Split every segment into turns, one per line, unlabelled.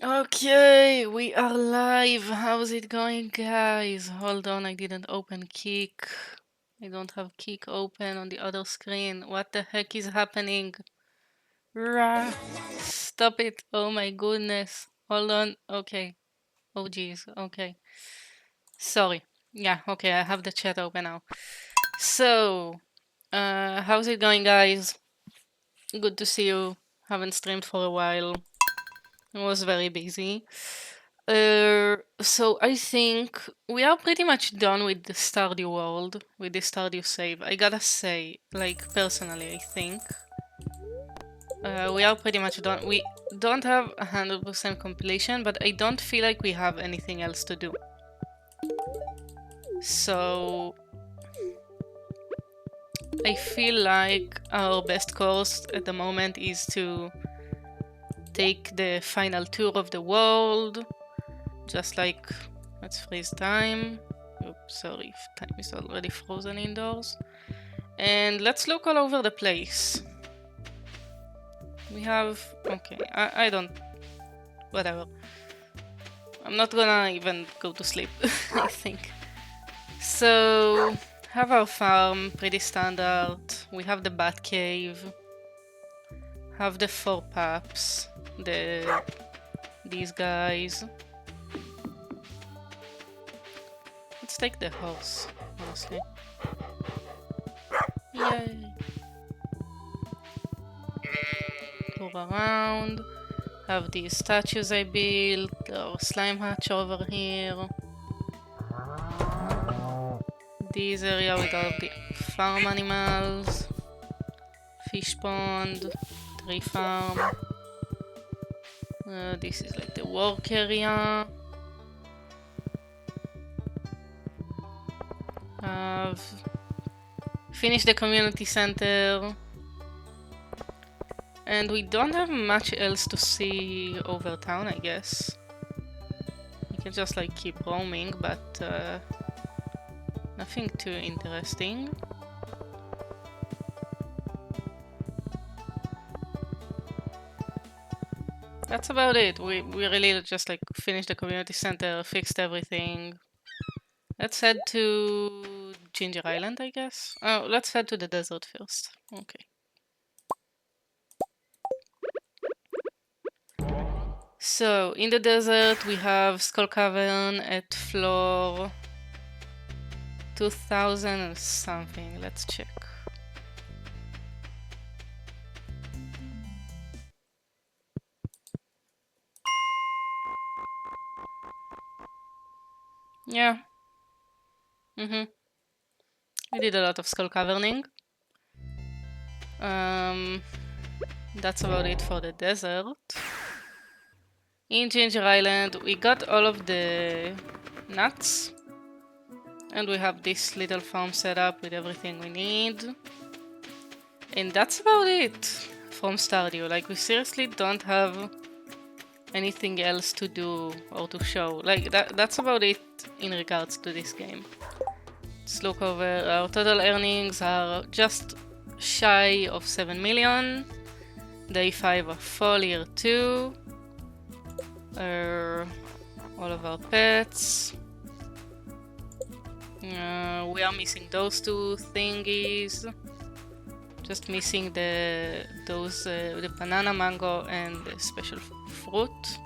Okay, we are live. How's it going, guys? Hold on, I didn't open Kik. I don't have Kik open on the other screen. What the heck is happening? Rah! Stop it. Oh my goodness. Hold on. Okay. Oh geez. Okay. Sorry. Yeah, okay, I have the chat open now. So, how's it going, guys? Good to see you. Haven't streamed for a while. I was very busy. So I think we are pretty much done with the Stardew world, with the Stardew save. I gotta say, like, personally, I think we are pretty much done. We don't have 100% completion, but I don't feel like we have anything else to do. So I feel like our best course at the moment is to take the final tour of the world, just like, let's freeze time. Oops, sorry, time is already frozen indoors. And let's look all over the place. We have, okay, I don't, whatever. I'm not gonna even go to sleep, I think. So, have our farm, pretty standard. We have the bat cave. Have the 4 paps. These guys. Let's take the horse, honestly. Yay. Tour around. Have these statues I built. Our slime hatch over here. This area with all of the farm animals. Fish pond. Tree farm. This is like the work area. Have finished the community center. And we don't have much else to see over town, I guess. We can just like keep roaming, but nothing too interesting. That's about it. We really just like finished the community center, fixed everything. Let's head to Ginger Island, I guess. Oh, let's head to the desert first. Okay. So, in the desert, we have Skull Cavern at floor 2000 or something. Let's check. Yeah. I did a lot of Skull Caverning. That's about it for the desert. In Ginger Island, we got all of the nuts. And we have this little farm set up with everything we need. And that's about it from Stardew. Like, we seriously don't have anything else to do or to show. Like, that's about it in regards to this game. Let's look over. Our total earnings are just shy of 7 million. Day 5 of fall, year 2. All of our pets. We are missing those 2 thingies. Just missing the banana, mango, and the special fruit,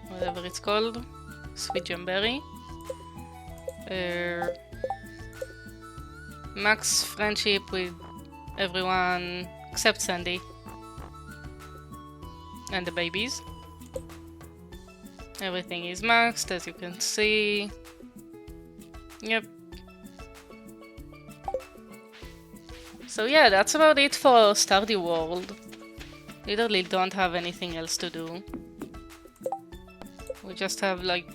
whatever it's called, sweet jamberry. Max friendship with everyone except Sandy and the babies. Everything is maxed, as you can see. Yep. So yeah, that's about it for Stardew World. Literally don't have anything else to do. We just have like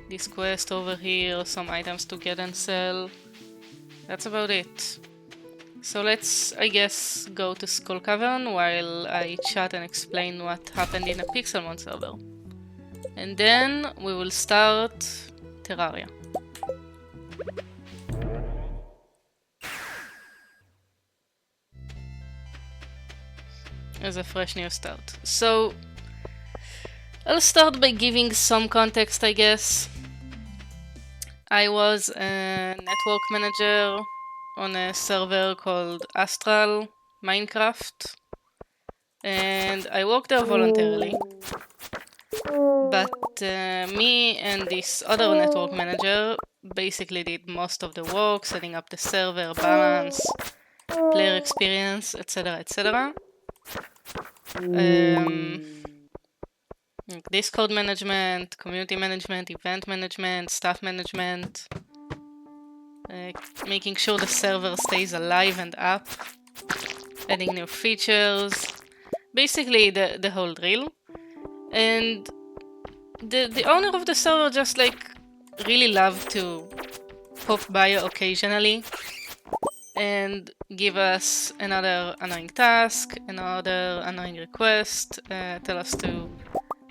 this quest over here, some items to get and sell. That's about it. So let's, I guess, go to Skull Cavern while I chat and explain what happened in a Pixelmon server. And then we will start Terraria. As a fresh new start. So I'll start by giving some context, I guess. I was a network manager on a server called Astral Minecraft, and I worked there voluntarily. But me and this other network manager basically did most of the work, setting up the server, balance, player experience, etc., etc. Discord management, community management, event management, staff management, making sure the server stays alive and up, adding new features, basically the whole drill. And the owner of the server just like really loved to pop by occasionally and give us another annoying task, another annoying request, tell us to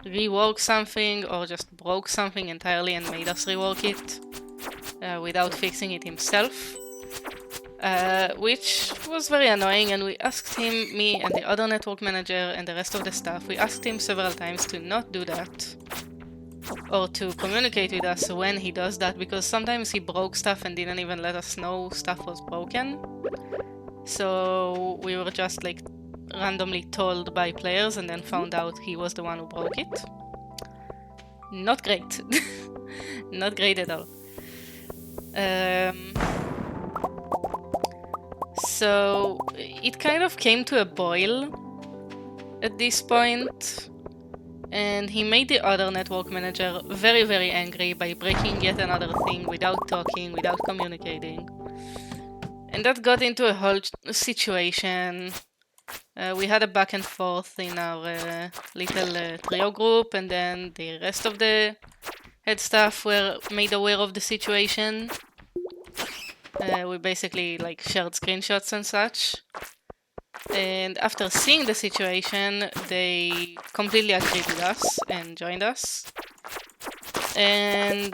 rework something or just broke something entirely and made us rework it without fixing it himself, which was very annoying. And we asked him, me and the other network manager and the rest of the staff, we asked him several times to not do that or to communicate with us when he does that, because sometimes he broke stuff and didn't even let us know stuff was broken. So we were just like randomly told by players and then found out he was the one who broke it. Not great. Not great at all. So it kind of came to a boil at this point, and he made the other network manager very, very angry by breaking yet another thing without talking, without communicating. And that got into a whole situation. We had a back and forth in our little trio group, and then the rest of the head staff were made aware of the situation. We basically like shared screenshots and such. And after seeing the situation, they completely agreed with us and joined us. And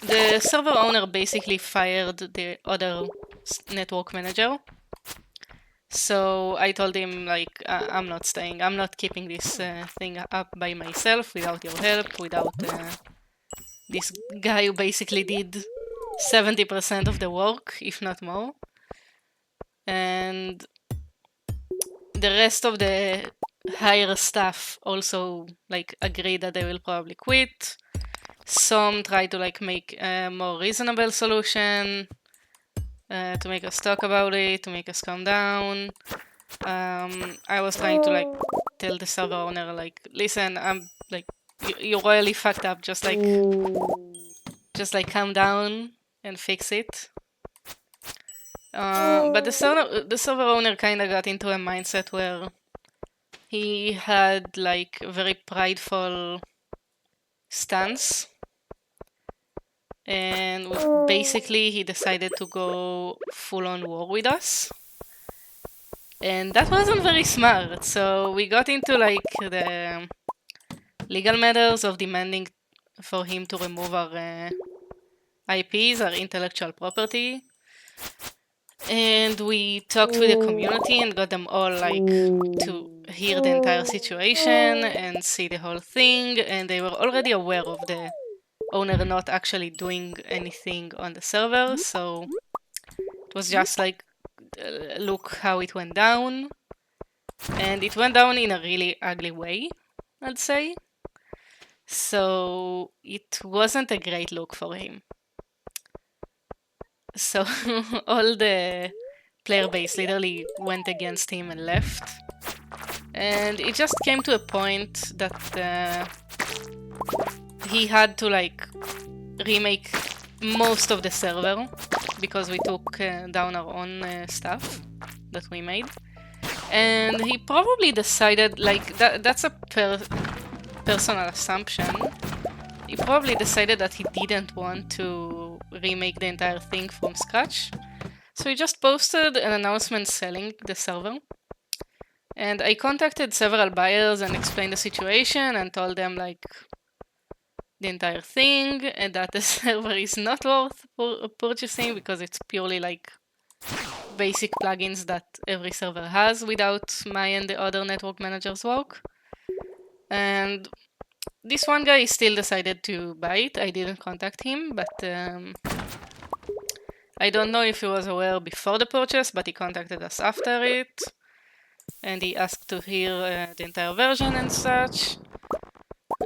the server owner basically fired the other network manager. So I told him, like, I'm not staying. I'm not keeping this thing up by myself without your help, without this guy who basically did 70% of the work, if not more. And the rest of the higher staff also like agree that they will probably quit. Some try to like make a more reasonable solution to make us talk about it, to make us calm down. I was trying to like tell the server owner, like, listen, I'm like, you royally fucked up. Just like calm down and fix it. But the server owner kind of got into a mindset where he had like a very prideful stance, and basically he decided to go full-on war with us. And that wasn't very smart, so we got into like the legal matters of demanding for him to remove our IPs, our intellectual property. And we talked with the community and got them all like to hear the entire situation and see the whole thing, and they were already aware of the owner not actually doing anything on the server, so it was just like, look how it went down. And it went down in a really ugly way, I'd say. So it wasn't a great look for him. So all the player base literally went against him and left. And it just came to a point that he had to like remake most of the server because we took down our own stuff that we made. And he probably decided, like, that's a personal assumption. He probably decided that he didn't want to remake the entire thing from scratch. So he just posted an announcement selling the server. And I contacted several buyers and explained the situation and told them, like, the entire thing, and that the server is not worth purchasing because it's purely like basic plugins that every server has without my and the other network managers' work. And This one guy still decided to buy it. I didn't contact him, but I don't know if he was aware before the purchase, but he contacted us after it. And he asked to hear the entire version and such.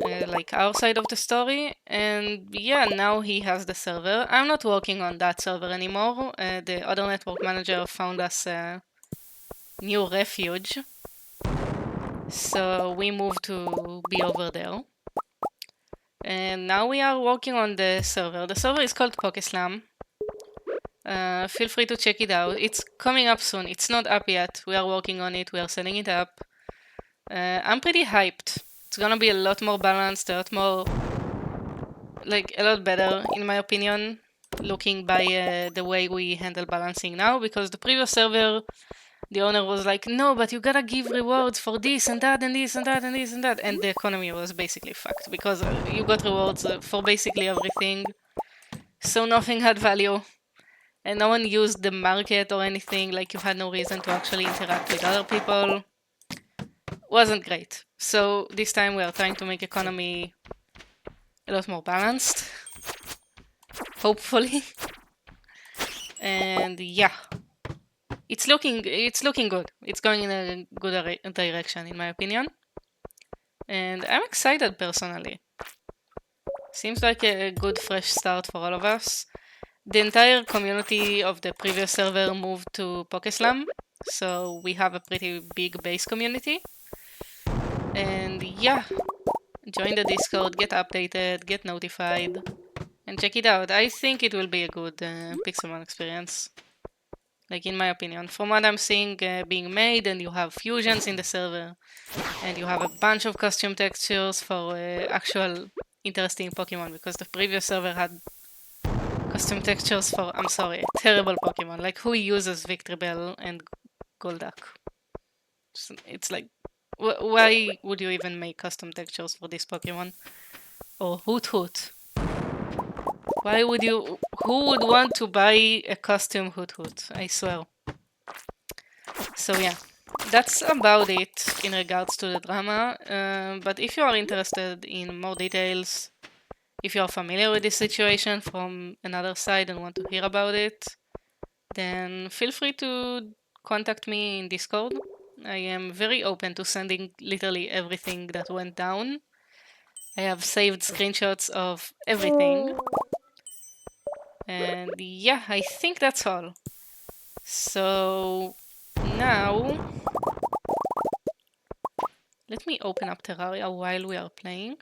Like our side of the story. And yeah, now he has the server. I'm not working on that server anymore. The other network manager found us a new refuge. So we moved to be over there. And now we are working on the server. The server is called Pokeslam. Feel free to check it out. It's coming up soon. It's not up yet. We are working on it. We are setting it up. I'm pretty hyped. It's gonna be a lot more balanced, a lot more, like, a lot better, in my opinion, looking by the way we handle balancing now, because the previous server, the owner was like, no, but you gotta give rewards for this and that and this and that and this and that, and the economy was basically fucked, because you got rewards for basically everything, so nothing had value, and no one used the market or anything, like you had no reason to actually interact with other people. Wasn't great. So this time we are trying to make economy a lot more balanced, hopefully. And yeah, it's looking good. It's going in a good direction, in my opinion. And I'm excited personally. Seems like a good fresh start for all of us. The entire community of the previous server moved to Pokeslam, so we have a pretty big base community. And yeah, join the Discord, get updated, get notified, and check it out. I think it will be a good Pixelmon experience. Like, in my opinion, from what I'm seeing being made, and you have fusions in the server, and you have a bunch of costume textures for actual interesting Pokemon, because the previous server had costume textures for, I'm sorry, terrible Pokemon. Like, who uses Victreebel and Golduck? It's like, why would you even make custom textures for this Pokemon? Or Hoot Hoot. Why would you? Who would want to buy a custom Hoot Hoot? I swear. So yeah, that's about it in regards to the drama. But if you are interested in more details, if you are familiar with this situation from another side and want to hear about it, then feel free to contact me in Discord. I am very open to sending literally everything that went down. I have saved screenshots of everything. And yeah, I think that's all. So now, let me open up Terraria while we are playing.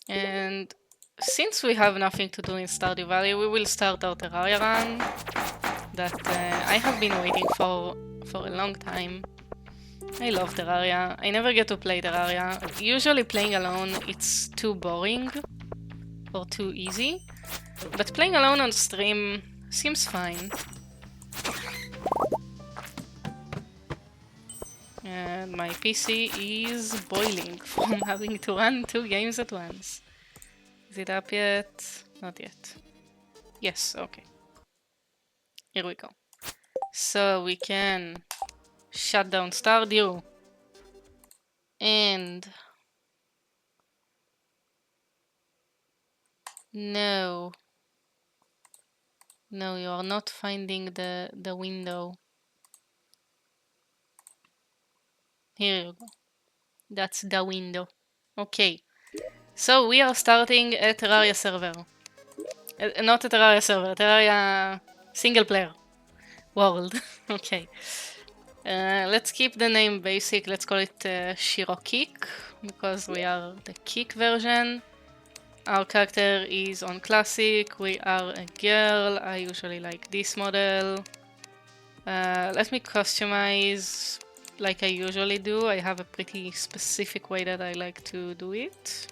And since we have nothing to do in Stardew Valley, we will start our Terraria run that I have been waiting for a long time. I love Terraria. I never get to play Terraria. Usually playing alone, it's too boring or too easy. But playing alone on stream seems fine. And my PC is boiling from having to run 2 games at once. Is it up yet? Not yet. Yes, okay. Here we go. So we can shut down Stardew. And no. No, you are not finding the window. Here you go. That's the window. Okay. So we are starting a Terraria server. Not a Terraria server, Terraria single player world. Okay. Let's keep the name basic. Let's call it Shirokik, because we are the Kick version. Our character is on classic. We are a girl. I usually like this model. Let me customize like I usually do. I have a pretty specific way that I like to do it.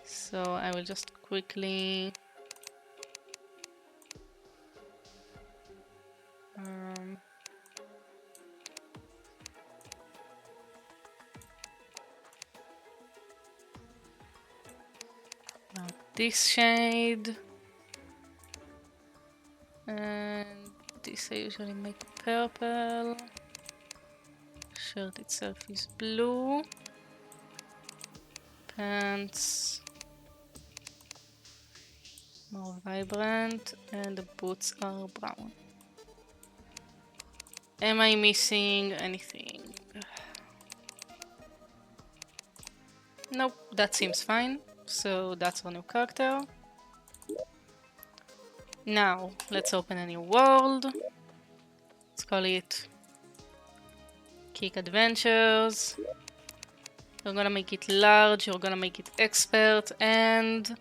So I will just quickly now this shade. And this I usually make purple. Shirt itself is blue. Pants more vibrant, and the boots are brown. Am I missing anything? Nope, that seems fine. So that's our new character. Now, let's open a new world. Let's call it Kick Adventures. You're gonna make it large, you're gonna make it expert, and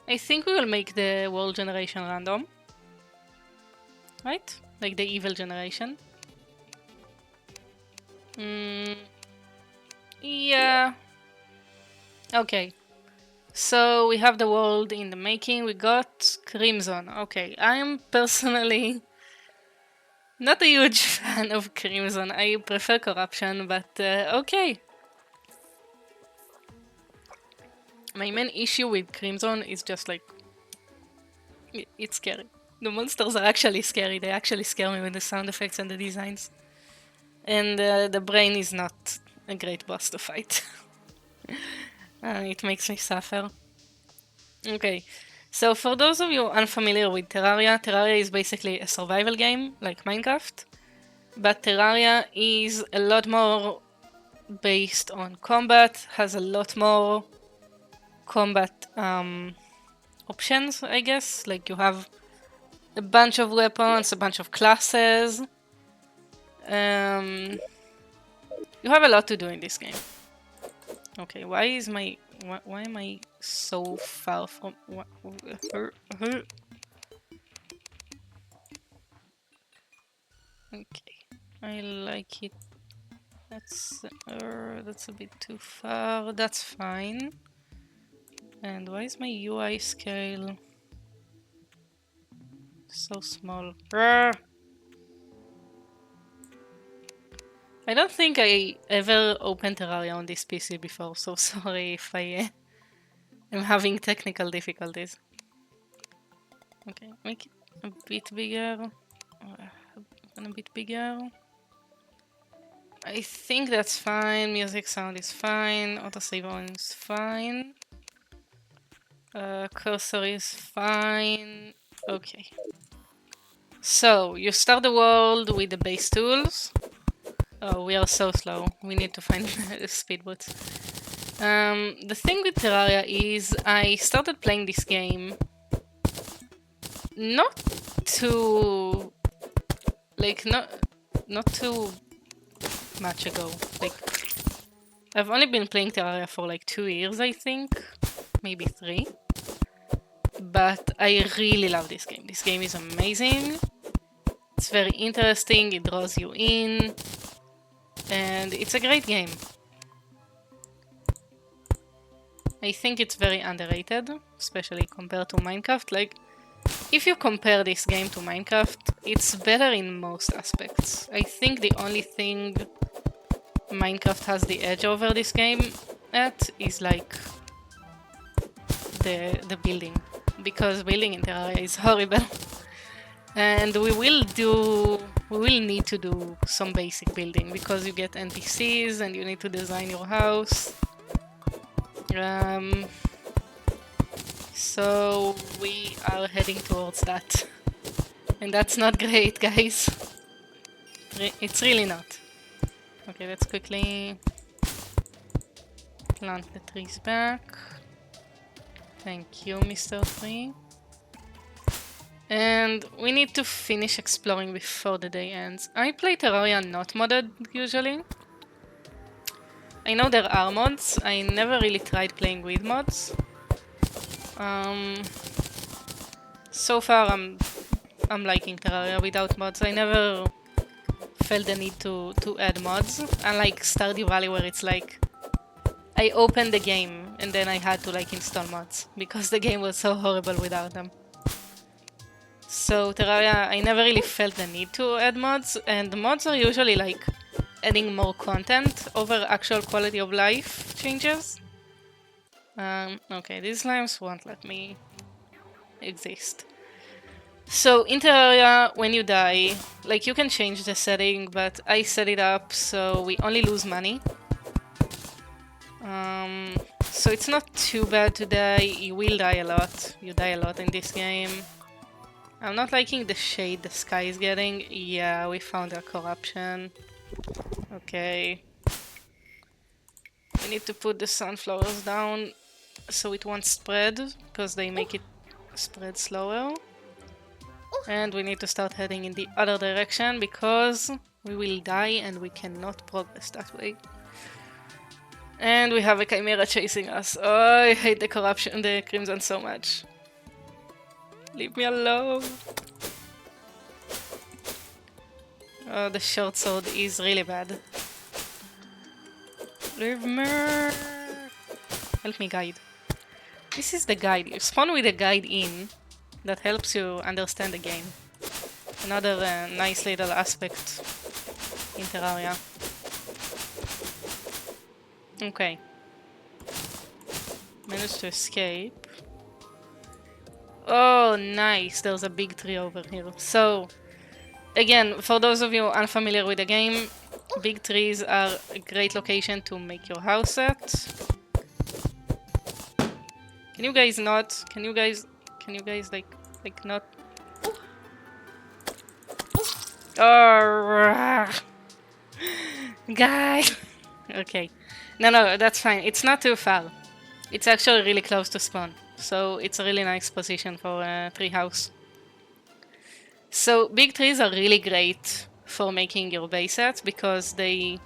I think we will make the world generation random. Right? Like the evil generation. Yeah. Okay. So we have the world in the making. We got Crimson. Okay, I am personally not a huge fan of Crimson. I prefer Corruption, but okay. My main issue with Crimson is just like it's scary. The monsters are actually scary. They actually scare me with the sound effects and the designs. And the brain is not a great boss to fight. It makes me suffer. Okay, so for those of you unfamiliar with Terraria, Terraria is basically a survival game like Minecraft, but Terraria is a lot more based on combat, has a lot more combat options, I guess. Like you have a bunch of weapons, a bunch of classes. You have a lot to do in this game. Okay, why am I so far from Okay, I like it. That's a bit too far. That's fine. And why is my UI scale so small? I don't think I ever opened Terraria on this PC before, so sorry if I am having technical difficulties. Okay, make it a bit bigger. A bit bigger. I think that's fine. Music sound is fine. Autosave on is fine. Cursor is fine. Okay. So, you start the world with the base tools. Oh, we are so slow. We need to find speed boots. The thing with Terraria is I started playing this game not too... like, not too much ago. Like, I've only been playing Terraria for like 2 years, I think. Maybe 3. But I really love this game. This game is amazing. It's very interesting, it draws you in, and it's a great game. I think it's very underrated, especially compared to Minecraft. Like, if you compare this game to Minecraft, it's better in most aspects. I think the only thing Minecraft has the edge over this game at is like the building, because building in Terraria is horrible. And we will need to do some basic building because you get NPCs and you need to design your house. So we are heading towards that. And that's not great, guys. It's really not. Okay, let's quickly plant the trees back. Thank you, Mr. Tree. And we need to finish exploring before the day ends. I play Terraria not modded, usually. I know there are mods. I never really tried playing with mods. So far I'm liking Terraria without mods. I never felt the need to add mods. Unlike Stardew Valley, where it's like I opened the game and then I had to like install mods because the game was so horrible without them. So Terraria, I never really felt the need to add mods, and mods are usually like adding more content over actual quality of life changes. Okay, these slimes won't let me exist. So in Terraria, when you die, like you can change the setting, but I set it up so we only lose money. So it's not too bad to die. You will die a lot. You die a lot in this game. I'm not liking the shade the sky is getting. Yeah, we found a corruption. Okay. We need to put the sunflowers down so it won't spread, because they make it spread slower. And we need to start heading in the other direction because we will die and we cannot progress that way. And we have a chimera chasing us. Oh, I hate the corruption, the crimson so much. Leave me alone. Oh, the short sword is really bad. Leave me. Help me, guide. This is the guide. You spawn with a guide in. That helps you understand the game. Another nice little aspect in Terraria. Okay. Managed to escape. Oh, nice. There's a big tree over here. So, again, for those of you unfamiliar with the game, big trees are a great location to make your house at. Can you guys not? Can you guys like not? Oh, guy. Okay. No, that's fine. It's not too far. It's actually really close to spawn. So it's a really nice position for a tree house. So big trees are really great for making your base at because they're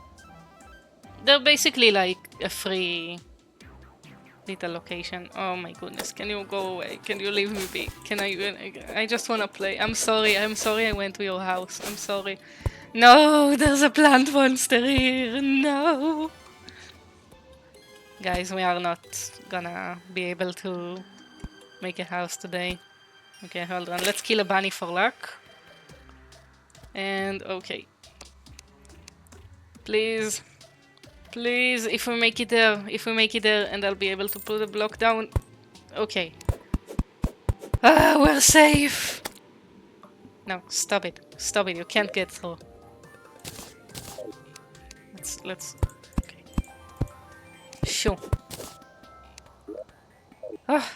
basically like a free little location. Oh my goodness, can you go away? Can you leave me be? Can I just wanna play. I'm sorry I went to your house. I'm sorry. No, there's a plant monster here. No. Guys, we are not gonna be able to make a house today. Okay, hold on. Let's kill a bunny for luck. And okay. Please. Please, if we make it there. If we make it there and I'll be able to put a block down. Okay. Ah, we're safe! No, stop it. Stop it, you can't get through. Let's... Okay. Sure. Ah,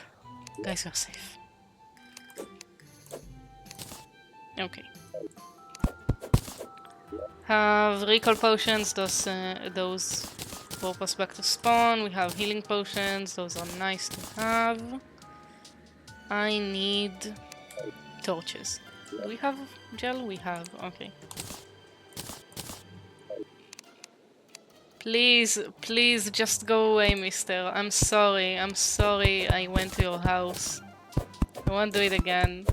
guys, we're safe. Okay. Have recall potions, those warp us back to spawn. We have healing potions, those are nice to have. I need torches. Do we have gel? We have, okay. Please, please just go away, mister. I'm sorry I went to your house. I won't do it again.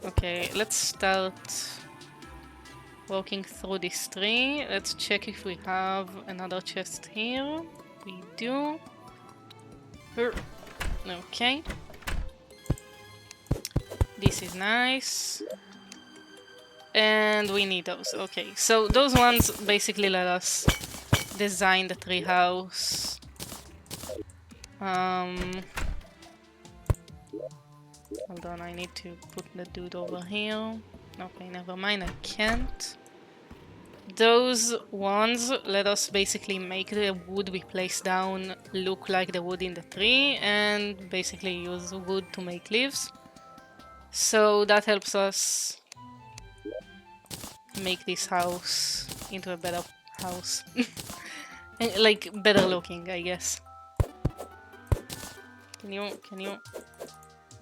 Okay, let's start walking through this tree. Let's check if we have another chest here. We do. Okay. This is nice. And we need those. Okay, so those ones basically let us design the tree house. Hold on, I need to put the dude over here. Okay, never mind, I can't. Those ones let us basically make the wood we place down look like the wood in the tree and basically use wood to make leaves. So that helps us make this house into a better house. Like, better looking, I guess. Can you...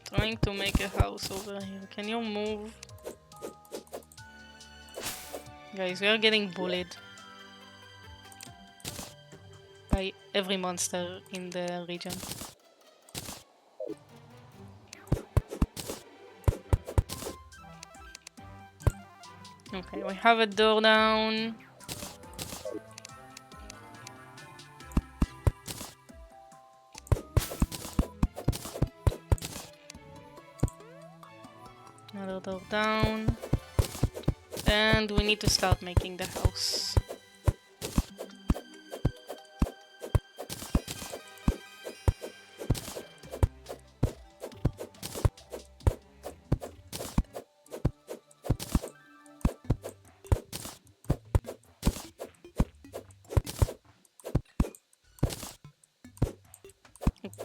Trying to make a house over here. Can you move? Guys, we are getting bullied by every monster in the region. Okay, we have a door down. Another door down. And we need to start making the house.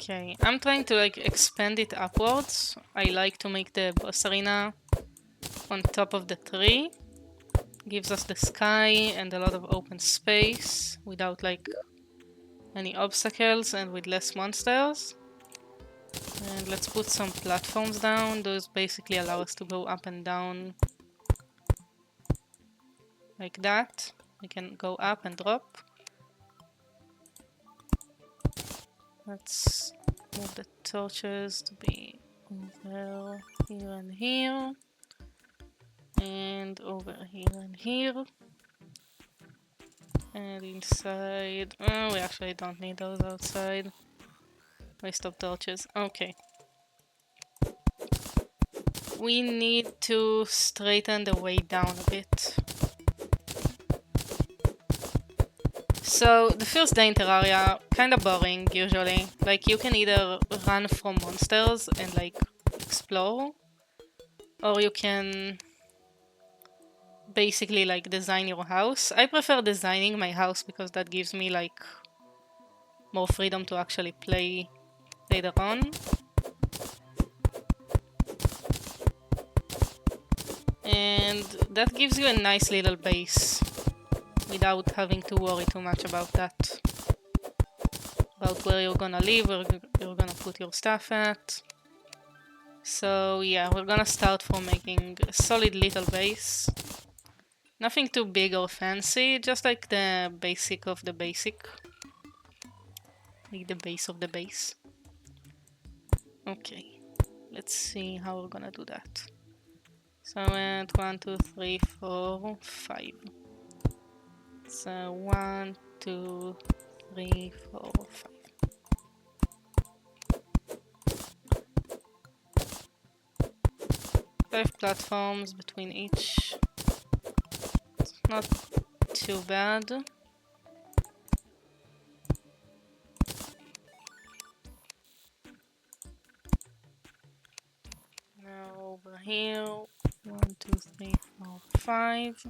Okay, I'm trying to like expand it upwards. I like to make the boss arena on top of the tree. Gives us the sky and a lot of open space without like any obstacles and with less monsters. And let's put some platforms down. Those basically allow us to go up and down like that. We can go up and drop. Let's move the torches to be over here and here. And over here and here. And inside... Oh, we actually don't need those outside. Waste of torches. Okay. We need to straighten the way down a bit. So, the first day in Terraria, kinda boring, usually. Like, you can either run from monsters and, like, explore, or you can basically, like, design your house. I prefer designing my house because that gives me, like, more freedom to actually play later on. And that gives you a nice little base without having to worry too much about that. About where you're gonna live, where you're gonna put your stuff at. So yeah, we're gonna start from making a solid little base. Nothing too big or fancy, just like the basic of the basic. Like the base of the base. Okay, let's see how we're gonna do that. So I went 1, 2, 3, 4, 5. So 1, 2, 3, 4, 5. Five platforms between each. It's not too bad. Now over here. 1, 2, 3, 4, 5.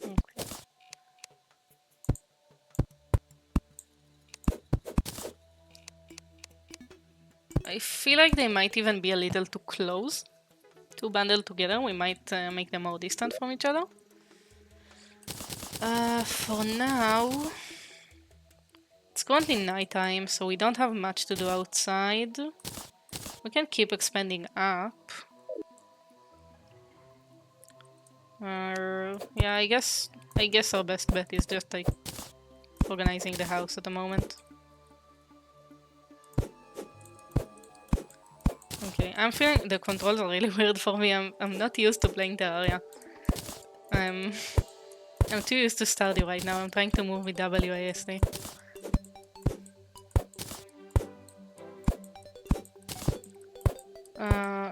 Okay. I feel like they might even be a little too close to bundle together. We might make them more distant from each other. For now, it's currently nighttime, so we don't have much to do outside. We can keep expanding up. Yeah, I guess our best bet is just like organizing the house at the moment. Okay, I'm feeling the controls are really weird for me. I'm not used to playing Terraria. I'm too used to Stardew right now. I'm trying to move with WASD.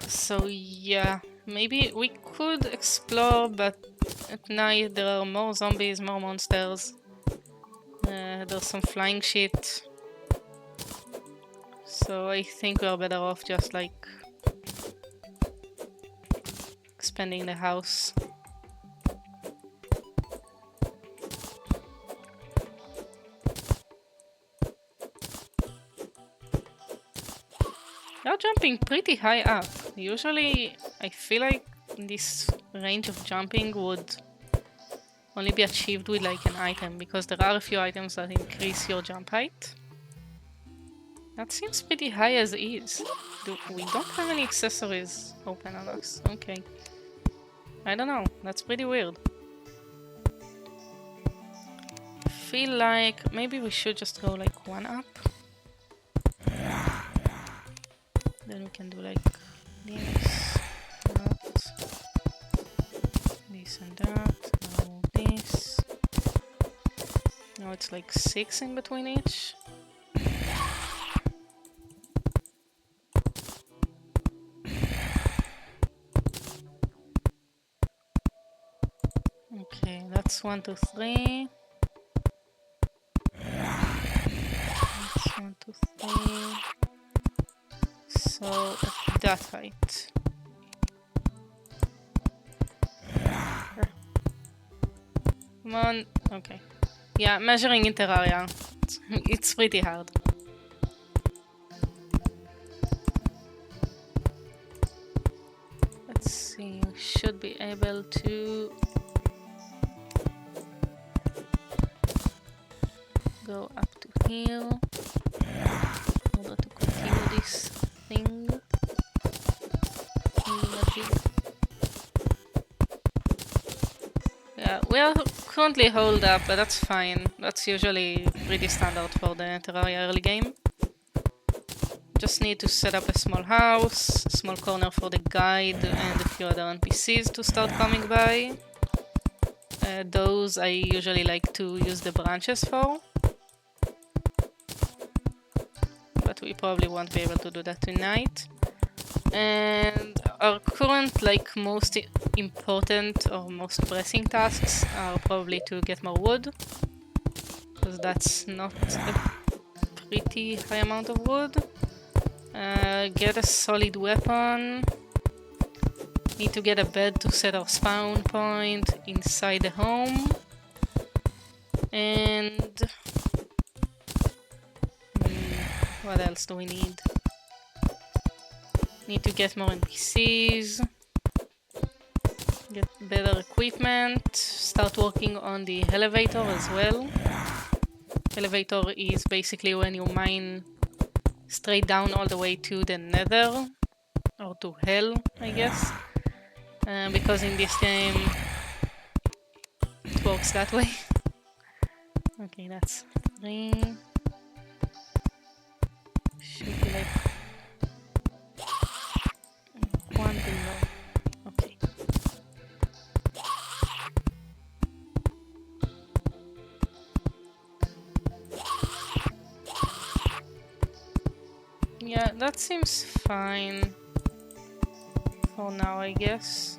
So yeah, maybe we could explore, but at night there are more zombies, more monsters. There's some flying shit. So I think we're better off just like expanding the house. You're jumping pretty high up. Usually I feel like this range of jumping would only be achieved with like an item, because there are a few items that increase your jump height. That seems pretty high as is. We don't have any accessories open on us. Okay. I don't know. That's pretty weird. Feel like maybe we should just go like one up. Then we can do like this, that, this and that, now this. Now it's like 6 in between each. Okay, that's 1, 2, 3. That's 1, 2, 3. So at that height. Come on. Okay. Yeah, measuring in Terraria. It's pretty hard. Let's see, we should be able to go up to here in order to continue this thing. Yeah, we are currently holed up, but that's fine. That's usually pretty standard for the Terraria early game. Just need to set up a small house, a small corner for the guide, and a few other NPCs to start coming by. Those I usually like to use the branches for. But we probably won't be able to do that tonight. And our current, most important or most pressing tasks are probably to get more wood, because that's not a pretty high amount of wood. Get a solid weapon. Need to get a bed to set our spawn point inside the home. And what else do we need? Need to get more NPCs. Get better equipment. Start working on the elevator as well. Elevator is basically when you mine straight down all the way to the nether. Or to hell, I guess. Because in this game it works that way. Okay, that's 3. Should be like 1 below. Okay. Yeah, that seems fine for now, I guess.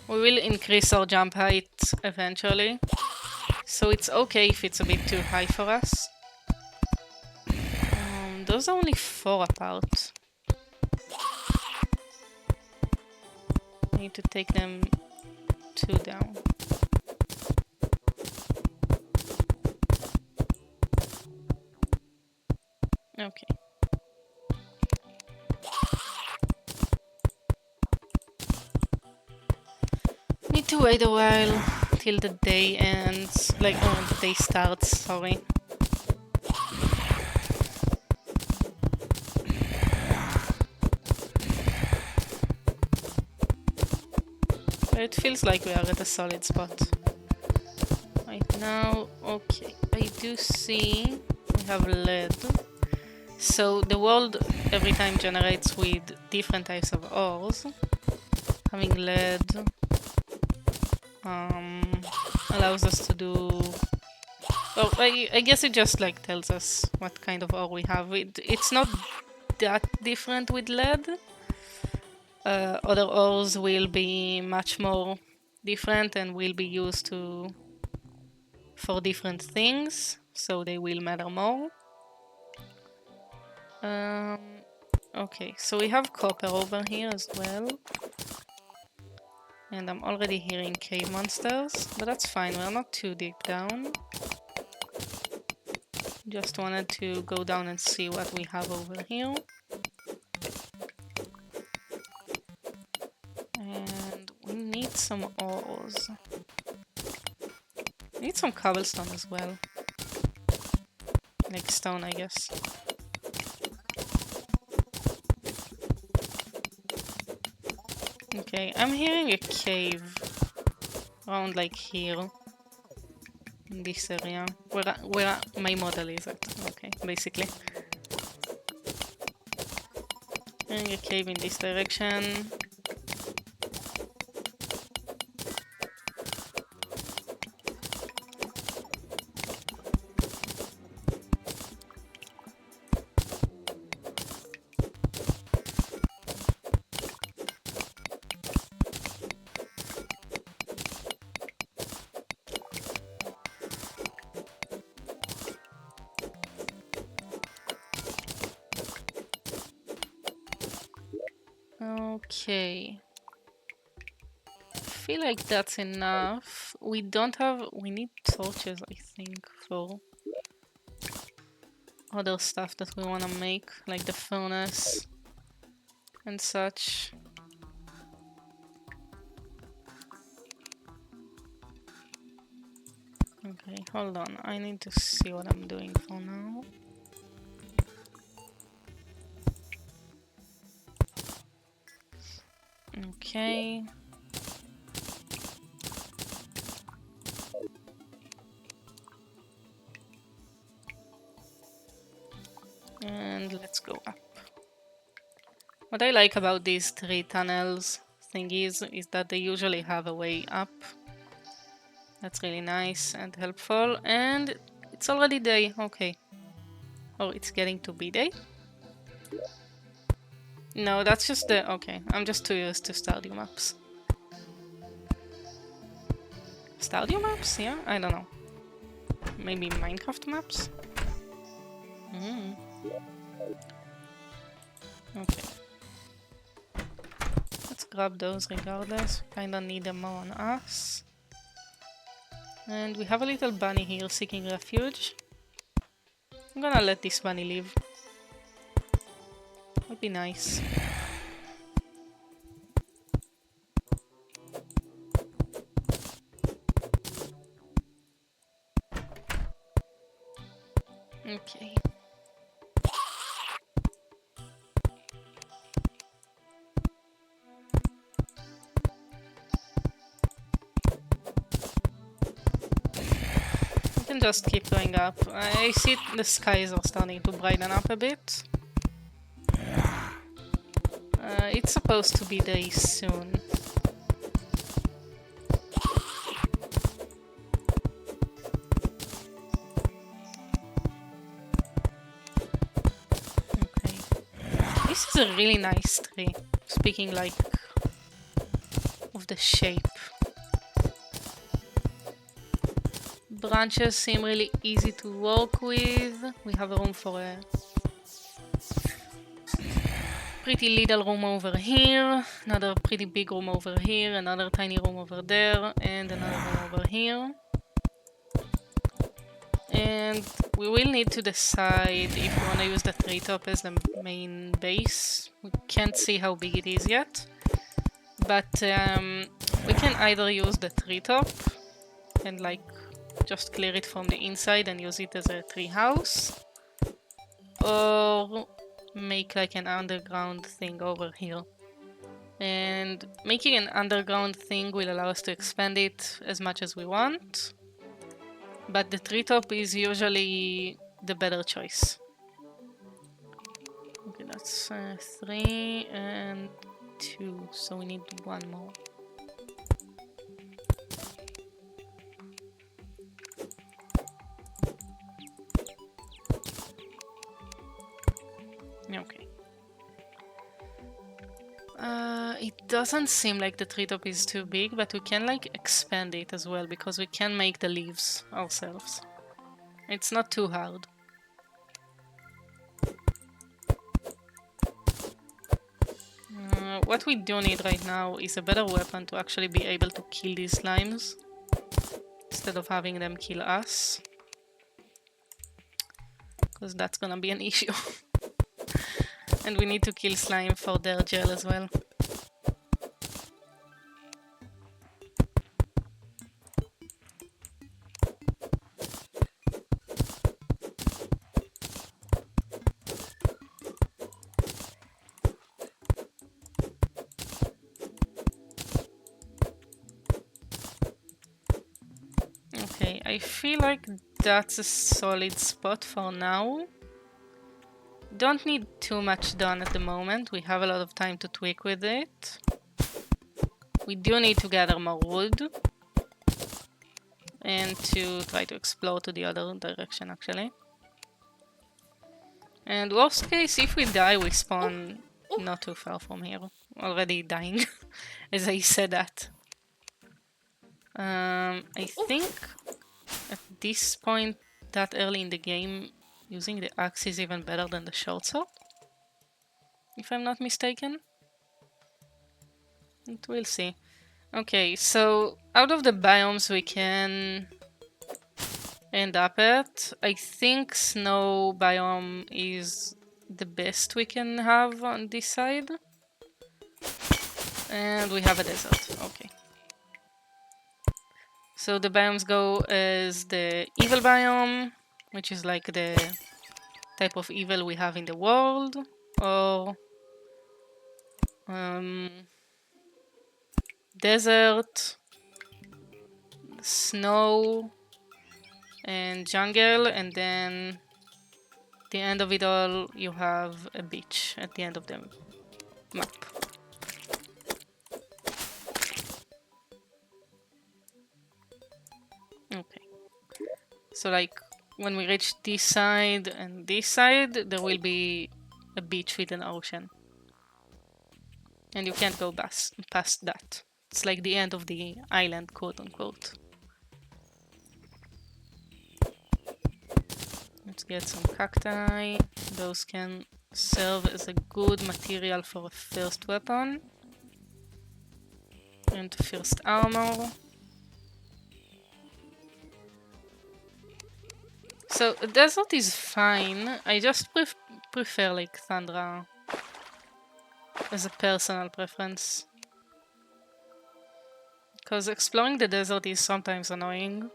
We will increase our jump height eventually, so it's okay if it's a bit too high for us. Those are only 4 apart. I need to take them 2 down. Okay. Need to wait a while till the day ends, the day starts, sorry. It feels like we are at a solid spot right now. Okay, I do see we have lead. So the world every time generates with different types of ores. Having lead allows us to do... Oh, I guess it just tells us what kind of ore we have. It's not that different with lead. Other ores will be much more different and will be used for different things, so they will matter more. Okay, so we have copper over here as well. And I'm already hearing cave monsters, but that's fine, we're not too deep down. Just wanted to go down and see what we have over here. And we need some ores. We need some cobblestone as well. Like stone, I guess. Okay, I'm hearing a cave around here. In this area. Where my model is at. Okay, basically. Hearing a cave in this direction. Okay. feel like that's enough. We don't have... We need torches, I think, for other stuff that we want to make, like the furnace and such. Okay, hold on. I need to see what I'm doing for now. Okay. And let's go up. What I like about these 3 tunnels thingies is that they usually have a way up. That's really nice and helpful. And it's already day. Okay. Oh, it's getting to be day? No, that's just the... Okay, I'm just too used to Stardew maps. Stardew maps? Yeah? I don't know. Maybe Minecraft maps? Okay. Let's grab those regardless. Kinda need them more on us. And we have a little bunny here seeking refuge. I'm gonna let this bunny live. Would be nice. Okay. We can just keep going up. I see the skies are starting to brighten up a bit. It's supposed to be day soon. Okay. This is a really nice tree. Speaking like of the shape. Branches seem really easy to work with. We have room for a pretty little room over here, another pretty big room over here, another tiny room over there, and another room over here. And we will need to decide if we want to use the treetop as the main base. We can't see how big it is yet, but we can either use the treetop and like just clear it from the inside and use it as a tree house, or make like an underground thing over here. And making an underground thing will allow us to expand it as much as we want, but the treetop is usually the better choice. Okay, that's 3 and 2, so we need 1 more. Okay. It doesn't seem like the treetop is too big, but we can like expand it as well because we can make the leaves ourselves. It's not too hard. What we do need right now is a better weapon to actually be able to kill these slimes instead of having them kill us, because that's gonna be an issue. And we need to kill slime for their gel as well. Okay, I feel like that's a solid spot for now. Don't need too much done at the moment. We have a lot of time to tweak with it. We do need to gather more wood and to try to explore to the other direction actually. And worst case, if we die, we spawn not too far from here. Already dying as I said that. I think at this point, that early in the game, using the axe is even better than the short sword, if I'm not mistaken. But we'll see. Okay, so out of the biomes we can end up at, I think snow biome is the best we can have on this side. And we have a desert. Okay. So the biomes go as the evil biome, which is like the type of evil we have in the world, or desert, snow, and jungle, and then the end of it all, you have a beach at the end of the map. Okay. So like when we reach this side and this side, there will be a beach with an ocean. And you can't go past that. It's like the end of the island, quote unquote. Let's get some cacti. Those can serve as a good material for a first weapon. And first armor. So desert is fine. I just prefer like Tundra as a personal preference. Because exploring the desert is sometimes annoying.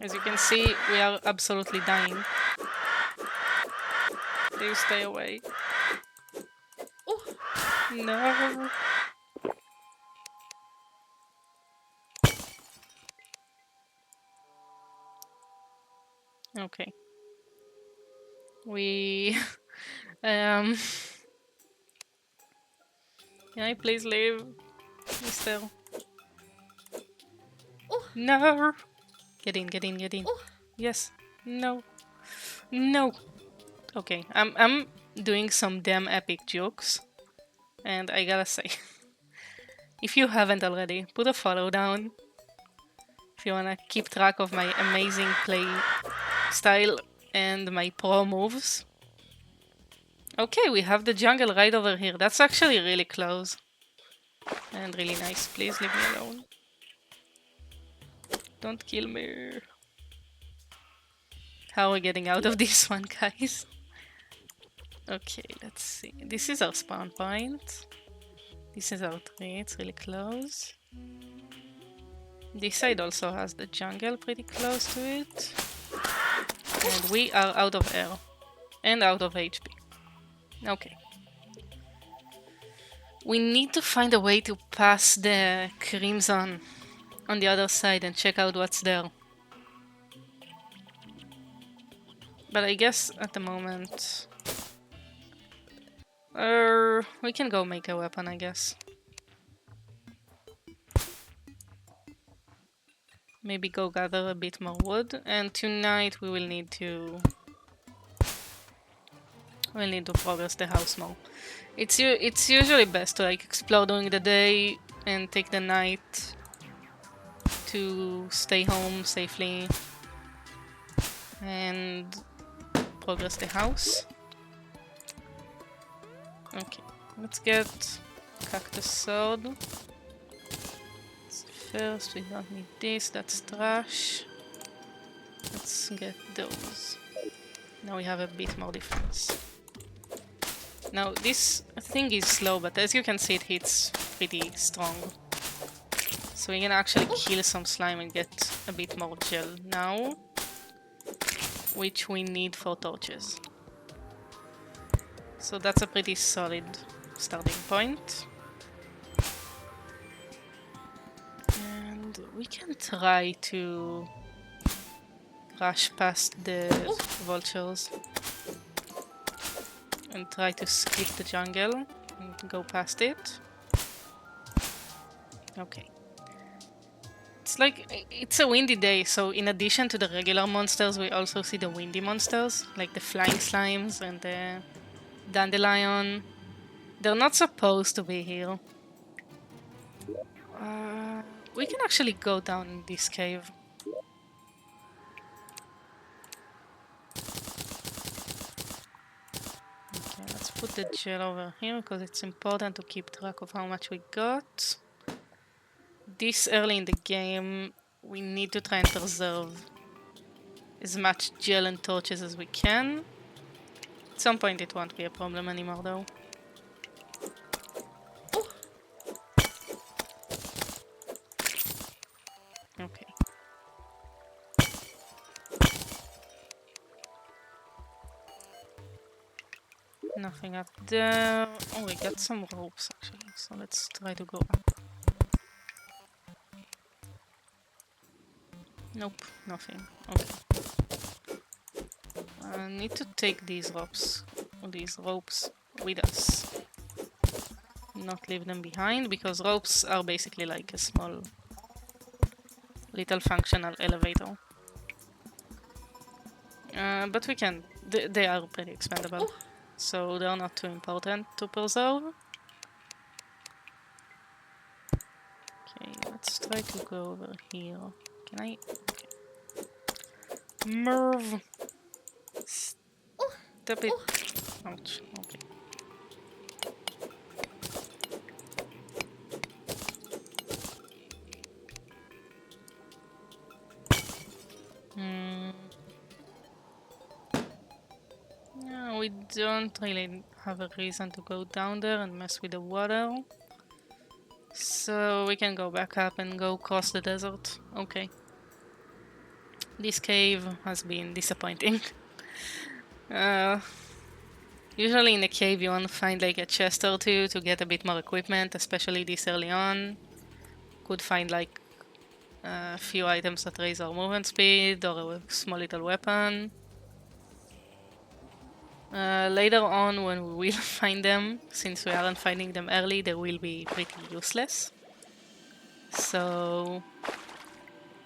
As you can see, we are absolutely dying. Please stay away. No. Okay. We... Can I please leave, mister? No! Get in, get in, get in. Yes. No. No. Okay, I'm doing some damn epic jokes. And I gotta say, if you haven't already, put a follow down. If you wanna keep track of my amazing play style and my pro moves. Okay, we have the jungle right over here. That's actually really close. And really nice. Please leave me alone. Don't kill me. How are we getting out of this one, guys? Okay, let's see. This is our spawn point. This is our tree. It's really close. This side also has the jungle pretty close to it. And we are out of air. And out of HP. Okay. We need to find a way to pass the Crimson on the other side and check out what's there. But I guess at the moment... we can go make a weapon, I guess. Maybe go gather a bit more wood. And tonight we will need to... We'll need to progress the house more. It's usually best to like explore during the day and take the night to stay home safely and progress the house. Okay, let's get cactus sword. First, we don't need this, that's trash. Let's get those. Now we have a bit more defense. Now this thing is slow, but as you can see it hits pretty strong. So we can actually kill some slime and get a bit more gel now. Which we need for torches. So that's a pretty solid starting point. And we can try to rush past the vultures. And try to skip the jungle and go past it. Okay. It's like, it's a windy day, so in addition to the regular monsters, we also see the windy monsters, like the flying slimes and the dandelion. They're not supposed to be here. We can actually go down in this cave. put the gel over here because it's important to keep track of how much we got. This early in the game, we need to try and preserve as much gel and torches as we can. At some point it won't be a problem anymore though. Okay. Nothing up there. Oh, we got some ropes actually, so let's try to go up. Nope, nothing. Okay. I need to take these ropes with us. Not leave them behind, because ropes are basically like a small little functional elevator. But we can. They are pretty expendable, so they are not too important to preserve. Okay, let's try to go over here. Can I? Okay. Merv! Stop it. Ouch. Okay. Yeah, we don't really have a reason to go down there and mess with the water. So we can go back up and go cross the desert. Okay. This cave has been disappointing. Usually in a cave you want to find like a chest or two to get a bit more equipment, especially this early on. Could find like a few items that raise our movement speed or a small little weapon. Later on, when we will find them, since we aren't finding them early, they will be pretty useless. So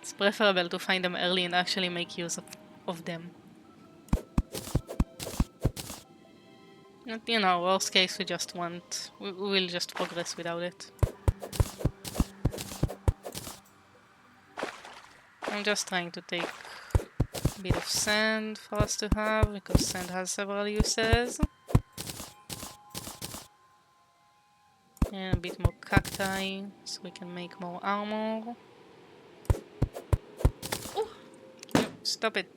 it's preferable to find them early and actually make use of them. And, you know, worst case, we will just progress without it. I'm just trying to take a bit of sand for us to have, because sand has several uses. And a bit more cacti, so we can make more armor. Oh! No, stop it.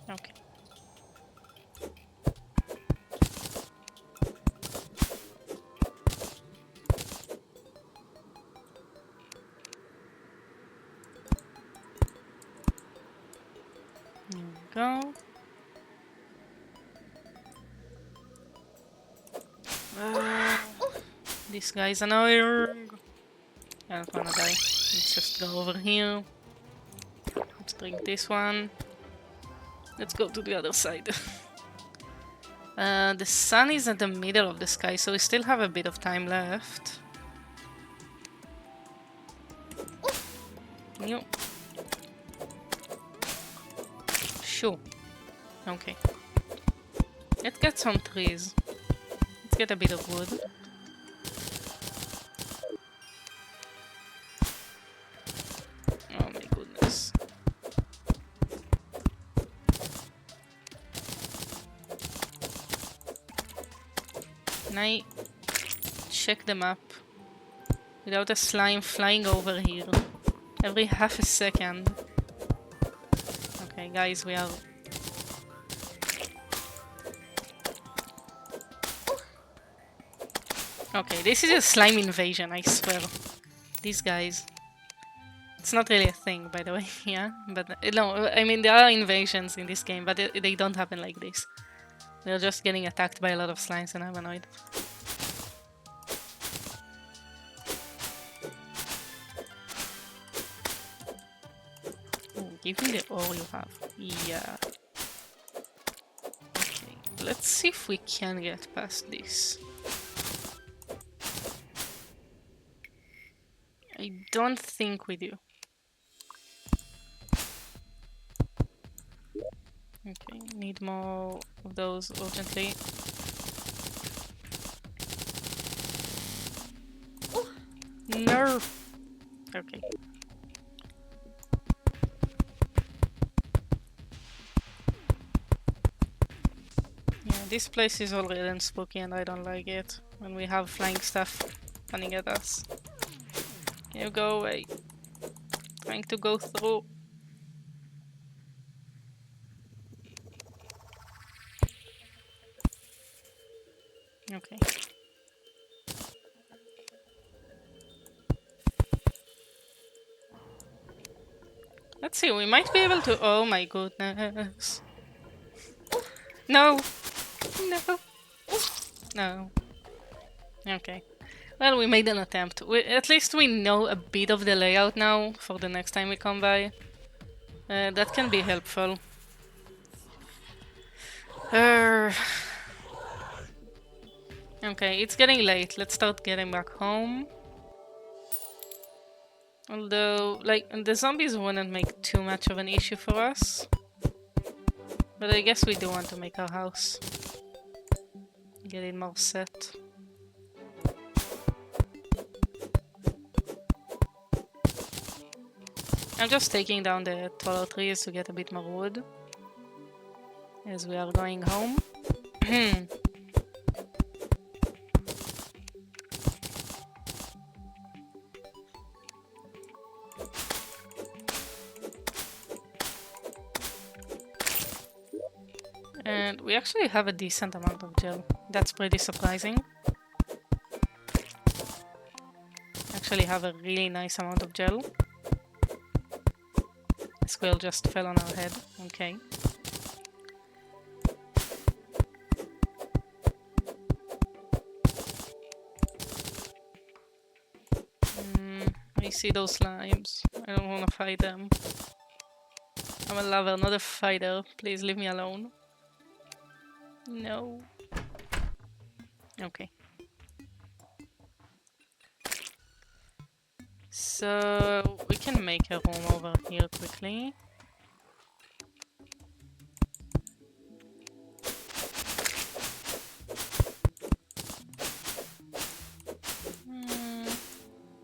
Okay. There we go. This guy's annoying. I don't wanna die. Let's just go over here. Let's drink this one. Let's go to the other side. The sun is at the middle of the sky, so we still have a bit of time left. New. Sure. Okay. Let's get some trees. Let's get a bit of wood. Oh my goodness. Can I check the map without a slime flying over here every half a second? Okay, guys, we are... Okay, this is a slime invasion, I swear. These guys. It's not really a thing, by the way, yeah? But no, I mean, there are invasions in this game, but they don't happen like this. They're just getting attacked by a lot of slimes and I'm annoyed. Ooh, give me the ore you have. Yeah. Okay, let's see if we can get past this. I don't think we do. Okay, need more of those urgently. Oh, no! Okay. this place is already spooky and I don't like it. When we have flying stuff running at us. Can you go away? Trying to go through. Okay. Let's see, we might be able to... Oh my goodness. No! No! No. Okay. Well, we made an attempt. At least we know a bit of the layout now for the next time we come by. That can be helpful. Okay, it's getting late. Let's start getting back home. Although, like, the zombies wouldn't make too much of an issue for us. But I guess we do want to make our house. Get it more set. I'm just taking down the taller trees to get a bit more wood. As we are going home. And we actually have a decent amount of gel. That's pretty surprising. Actually have a really nice amount of gel. The squirrel just fell on our head. Okay. I see those slimes. I don't want to fight them. I'm a lover, not a fighter. Please leave me alone. No. Okay. So we can make a room over here quickly.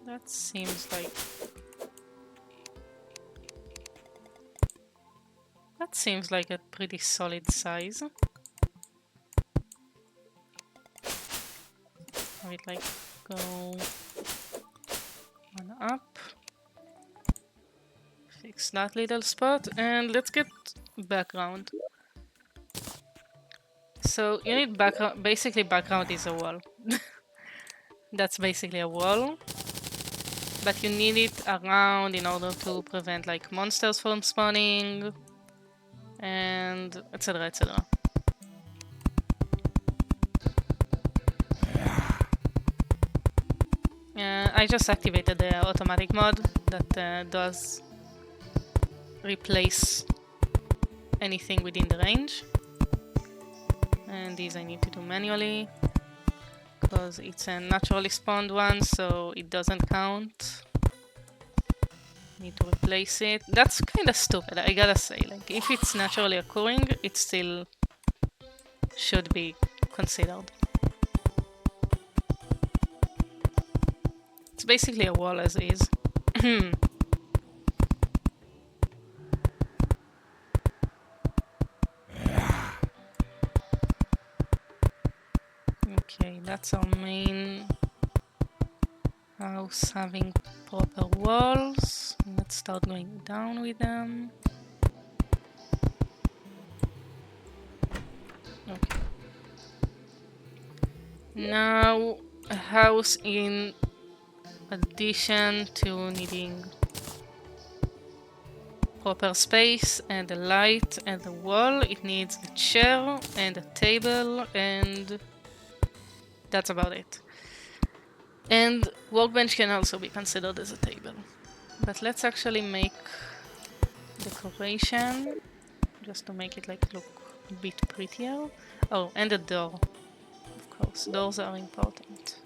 That seems like... That seems like a pretty solid size. I would like go one up. Fix that little spot and let's get background. So you need background. Basically background is a wall. That's basically a wall. But you need it around in order to prevent like monsters from spawning and etc, etc. I just activated the automatic mod that does replace anything within the range. And these I need to do manually because it's a naturally spawned one, so it doesn't count. Need to replace it. That's kind of stupid, I gotta say. Like, if it's naturally occurring, it still should be considered. It's basically a wall as is. Okay, that's our main house having proper walls. Let's start going down with them. Okay. Now a house in addition to needing proper space and a light and a wall, it needs a chair and a table, and that's about it. And workbench can also be considered as a table. But let's actually make decoration just to make it like look a bit prettier. Oh, and a door. Of course, doors are important.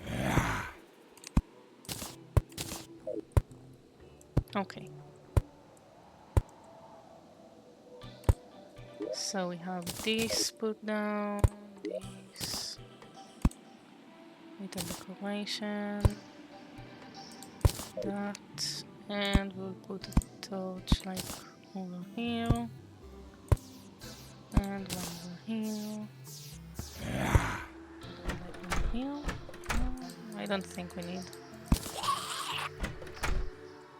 Okay. So we have this put down, this little decoration, that, and we'll put a torch like over here, and one over here. here? No, I don't think we need.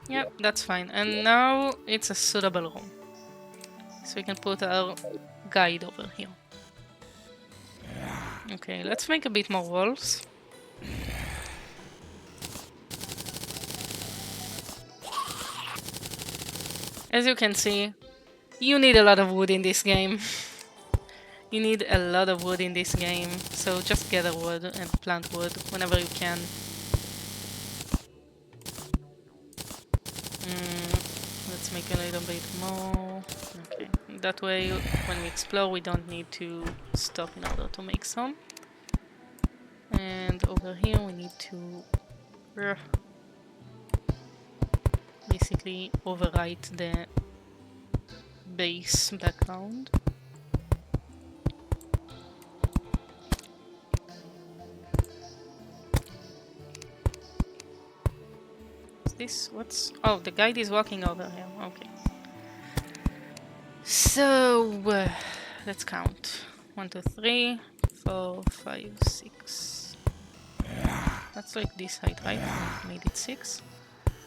Yep, that's fine. And now it's a suitable room. So we can put our guide over here. Okay, let's make a bit more walls. As you can see, you need a lot of wood in this game. You need a lot of wood in this game, so just gather wood and plant wood whenever you can. Let's make a little bit more. Okay, that way when we explore we don't need to stop in order to make some. And over here we need to basically overwrite the base background. This? What's... Oh, the guide is walking over here. Okay. So, let's count. 1, 2, 3, 4, 5, 6. That's like this height, right? Made it 6.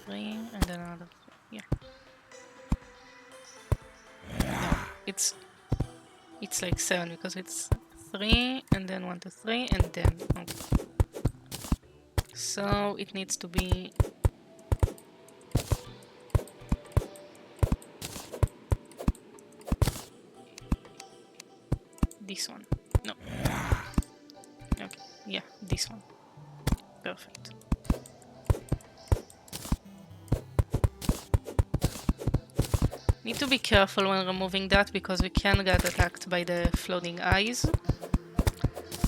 3, and then another 3. Yeah. No, it's like 7 because it's 3, and then 1, 2, 3, and then... Okay. So, it needs to be... this one. No. Okay. Yeah, this one. Perfect. Need to be careful when removing that because we can get attacked by the floating eyes.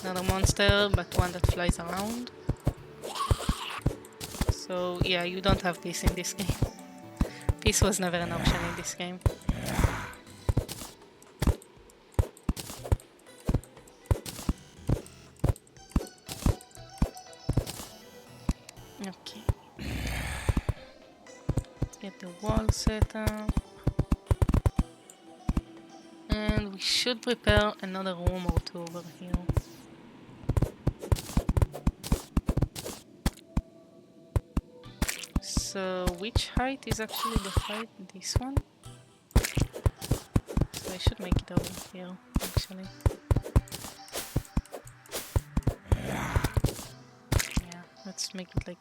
Another monster, but one that flies around. So yeah, you don't have peace in this game. Peace was never an option in this game. Okay. Let's get the wall set up. And we should prepare another room or two over here. So which height is actually the height? This one? So I should make it over here, actually. Yeah, let's make it like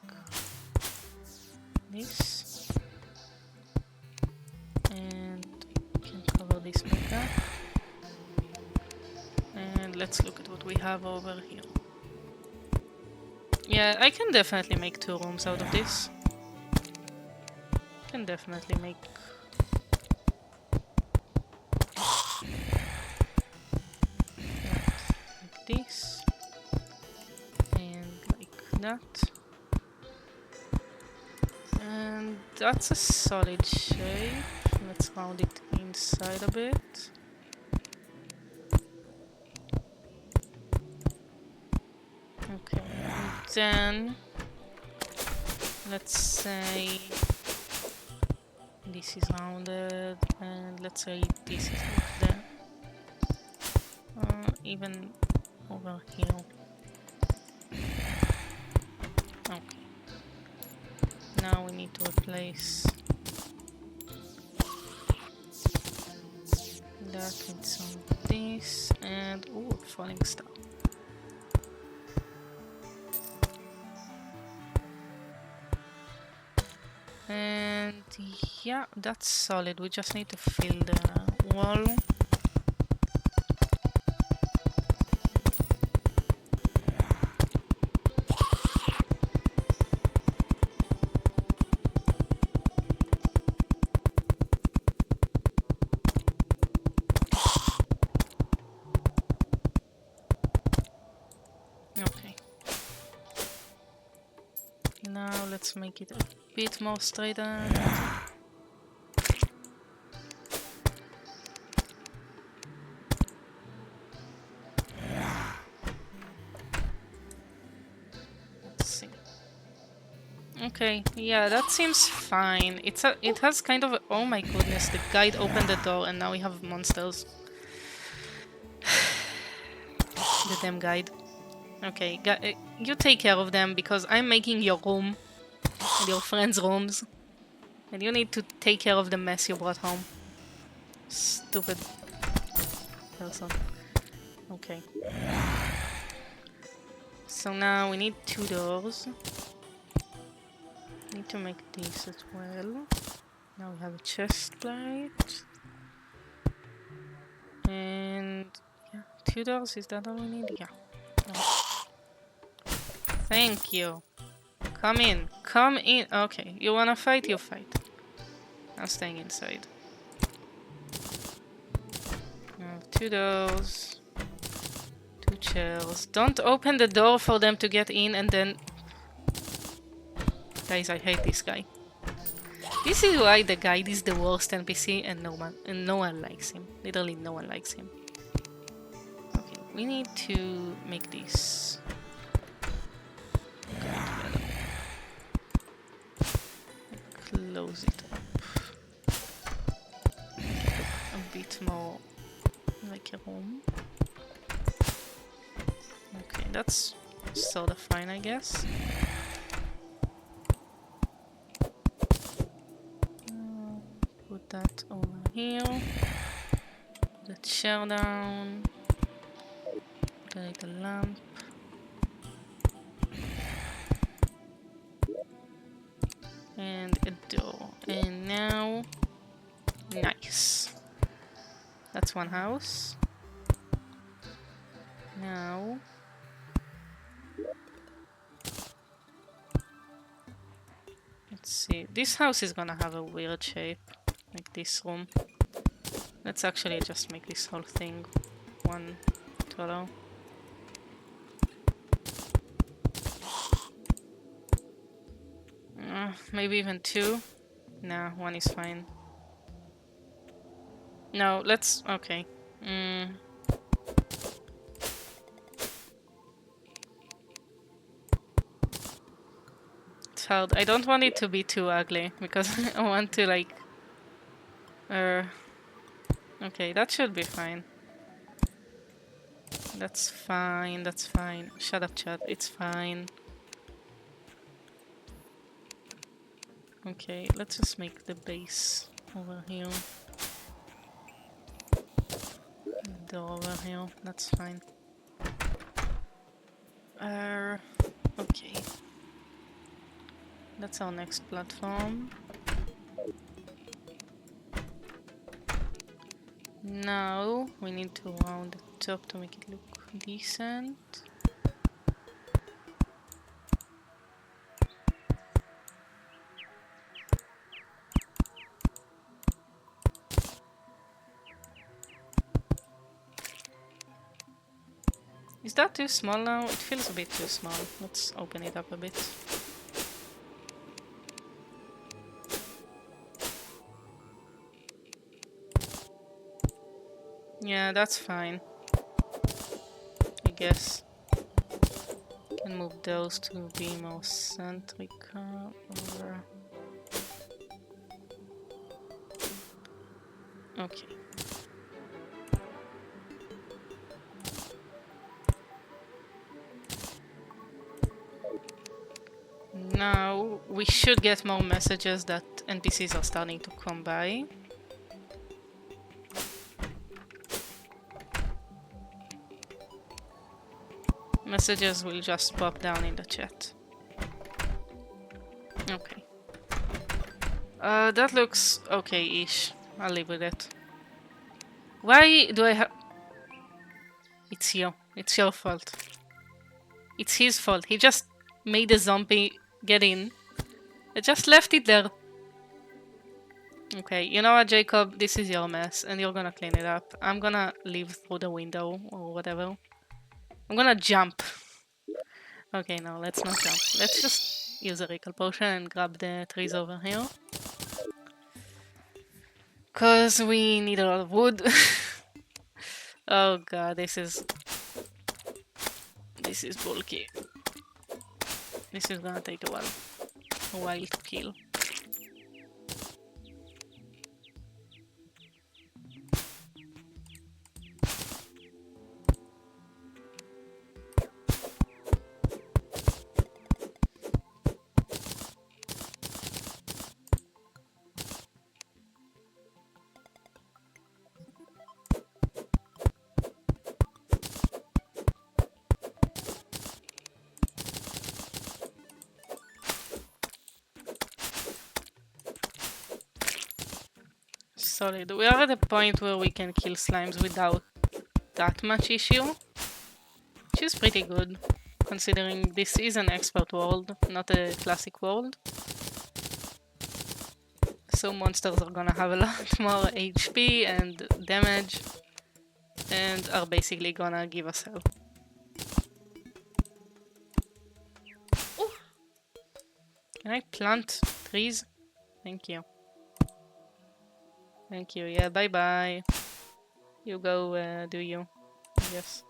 this. And we can cover this like that. And let's look at what we have over here. Yeah, I can definitely make 2 rooms out of this. Can definitely make... like this. And like that. And that's a solid shape. Let's round it inside a bit. Okay, and then let's say this is rounded, and let's say this is like that. Even over here. Okay. Now we need to replace that with some of this, and ooh, falling star. And yeah, that's solid. We just need to fill the wall. Okay. Now let's make it a bit more straighter. Let's see. Okay, yeah, that seems fine. It has kind of oh my goodness, the guide opened the door and now we have monsters. The damn guide. Okay, you take care of them because I'm making your room and your friends' rooms. And you need to take care of the mess you brought home. Stupid person. Okay. So now we need 2 doors. Need to make these as well. Now we have a chest plate. And yeah, 2 doors, is that all we need? Yeah. Oh. Thank you. Come in. Come in. Okay, you wanna fight? You fight. I'm staying inside. I have 2 doors. 2 chairs. Don't open the door for them to get in and then... Guys, I hate this guy. This is why the guide is the worst NPC and no one likes him. Literally no one likes him. Okay, we need to make this. Close it up. A bit more like a room. Okay, that's sort of fine, I guess. Put that over here. The chair down. Put a little lamp. And a door. And now... Nice. That's one house. Now... Let's see. This house is gonna have a weird shape. Like this room. Let's actually just make this whole thing one total. Maybe even 2. Nah, 1 is fine. No, let's... Okay. It's hard. I don't want it to be too ugly because I want to like... Okay, that should be fine. That's fine, that's fine. Shut up, chat. It's fine. Okay, let's just make the base over here. Door over here. That's fine. Okay. That's our next platform. Now we need to round the top to make it look decent. Is that too small now? It feels a bit too small. Let's open it up a bit. Yeah, that's fine. I guess. Can move those to be more centric over. Okay. Now we should get more messages that NPCs are starting to come by. Messages will just pop down in the chat. Okay. That looks okay-ish. I'll live with it. Why do I have... It's you. It's your fault. It's his fault. He just made a zombie get in. I just left it there. Okay, you know what, Jacob? This is your mess, and you're gonna clean it up. I'm gonna leave through the window, or whatever. I'm gonna jump. Okay, no, let's not jump. Let's just use a recall potion and grab the trees over here. Cause we need a lot of wood. Oh god, this is bulky. This is gonna take a while to kill. solid. We are at a point where we can kill slimes without that much issue, which is pretty good, considering this is an expert world, not a classic world. So monsters are gonna have a lot more HP and damage, and are basically gonna give us hell. Ooh. Can I plant trees? Thank you. Thank you. Yeah, bye-bye. You go, do you? Yes.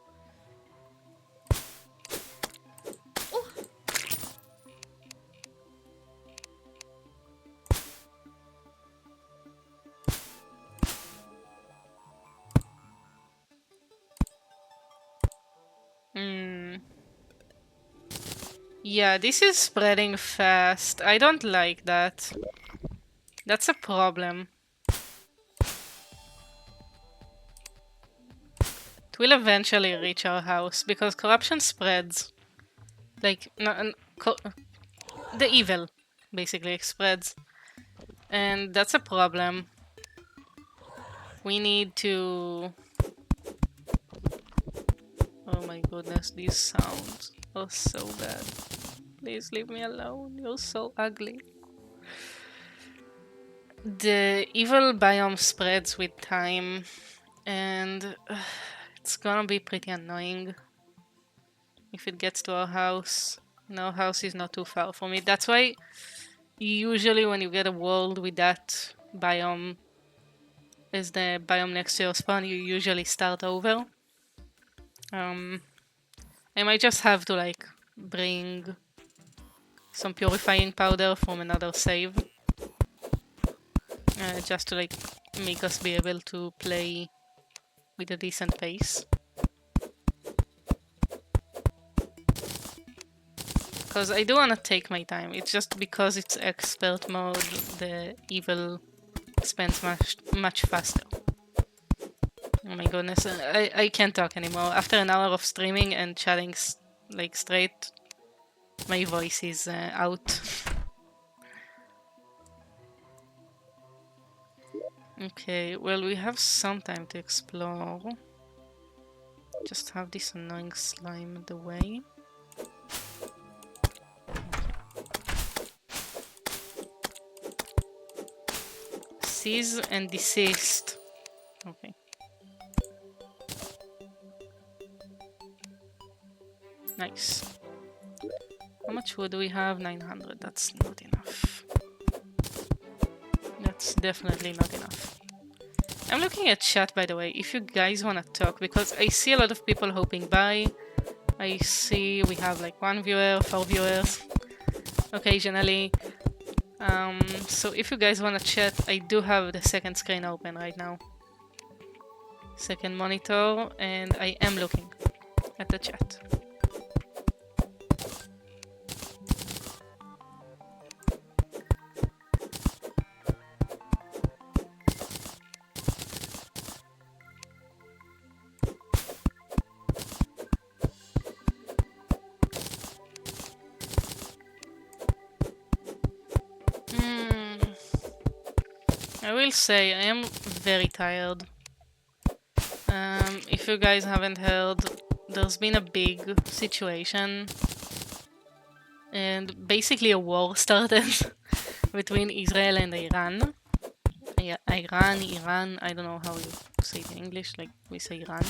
Yeah, this is spreading fast. I don't like that. That's a problem. It will eventually reach our house because corruption spreads. Like, no, the evil basically spreads. And that's a problem. We need to... Oh my goodness, these sounds are so bad. Please leave me alone, you're so ugly. The evil biome spreads with time, and it's gonna be pretty annoying if it gets to our house. And our house is not too far from it. That's why usually when you get a world with that biome as the biome next to your spawn, you usually start over. I might just have to like bring some purifying powder from another save. Just to like make us be able to play with a decent pace. Because I do want to take my time. It's just because it's expert mode, the evil spends much faster. Oh my goodness, I can't talk anymore. After an hour of streaming and chatting like straight, my voice is out. Okay, well, we have some time to explore. Just have this annoying slime in the way. Cease and desist. Okay. Nice. How much wood do we have? 900. That's not enough. That's definitely not enough. I'm looking at chat, by the way, if you guys want to talk, because I see a lot of people hoping by. I see we have like 1 viewer, 4 viewers, occasionally. So if you guys want to chat, I do have the second screen open right now. Second monitor, and I am looking at the chat. I will say I am very tired. If you guys haven't heard, there's been a big situation and basically a war started between Israel and Iran. Yeah, Iran, I don't know how you say it in English, like we say Iran.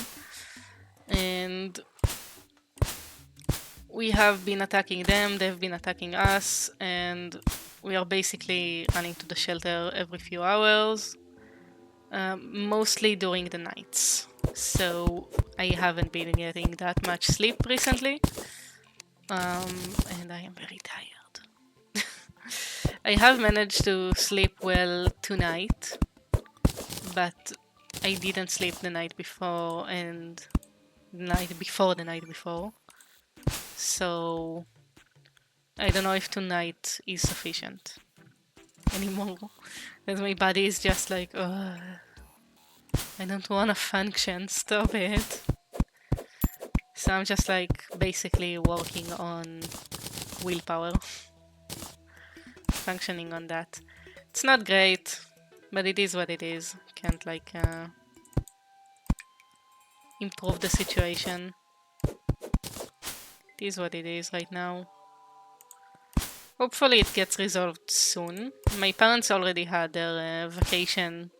And we have been attacking them, they've been attacking us, and we are basically running to the shelter every few hours, mostly during the nights. So I haven't been getting that much sleep recently, and I am very tired. I have managed to sleep well tonight, but I didn't sleep the night before and the night before. So I don't know if tonight is sufficient anymore. Because my body is just like, ugh, I don't want to function, stop it. So I'm just like basically working on willpower. Functioning on that. It's not great. But it is what it is. Can't like improve the situation. It is what it is right now. Hopefully it gets resolved soon. My parents already had their recent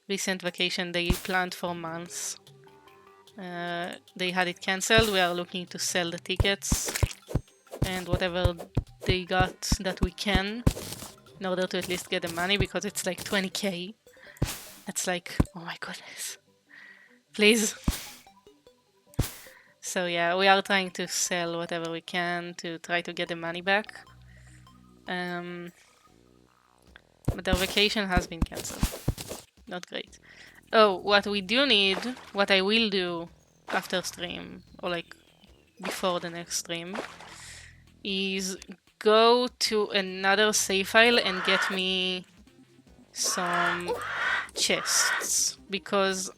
vacation they planned for months. They had it cancelled. We are looking to sell the tickets and whatever they got that we can in order to at least get the money, because it's like 20k. It's like, oh my goodness. Please. So yeah, we are trying to sell whatever we can to try to get the money back. But their vacation has been cancelled. Not great. Oh, what we do need, what I will do after stream, or like before the next stream, is go to another save file and get me some chests. Because